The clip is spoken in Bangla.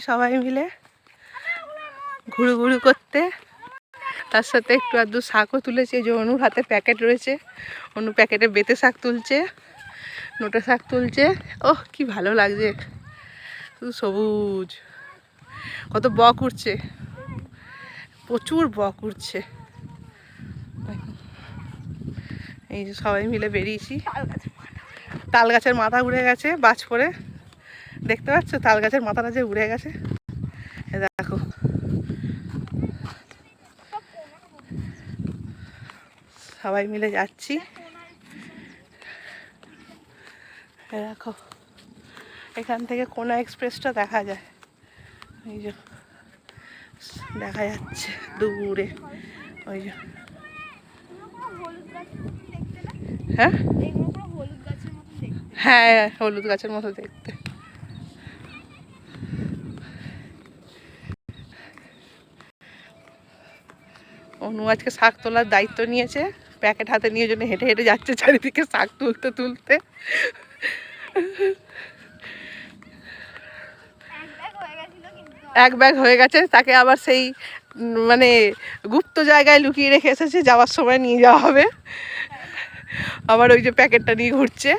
সবাই মিলে ঘুরু ঘুরু করতে, তার সাথে একটু আধটু শাকও তুলেছে। যে অনুর হাতে প্যাকেট রয়েছে, অনু প্যাকেটে বেতে শাক তুলছে, নোটে শাক তুলছে। ওহ কি ভালো লাগছে, শুধু সবুজ। কত বক উঠছে, প্রচুর বক উঠছে। এই যে সবাই মিলে বেরিয়েছি। তাল গাছের মাথা উড়ে গেছে বাজ পড়ে, দেখতে পাচ্ছ তাল গাছের মাথাটা যে উড়ে গেছে। দেখো সবাই মিলে যাচ্ছি। দেখো এখান থেকে কোনা এক্সপ্রেসটা দেখা যায়, এই যে দেখা যাচ্ছে দূরে ওই যে। হ্যাঁ হ্যাঁ হলুদ গাছের মতো দেখতে। অনু আজকে শাক তোলার দায়িত্ব নিয়েছে, প্যাকেট হাতে নিয়ে জন্য হেঁটে হেঁটে যাচ্ছে চারিদিকে শাক তুলতে তুলতে। এক ব্যাগ হয়ে গেছে, তাকে আবার সেই মানে গুপ্ত জায়গায় লুকিয়ে রেখে এসেছে, যাওয়ার সময় নিয়ে যাওয়া হবে। আবার ওই যে প্যাকেটটা নিয়ে ঘুরছে।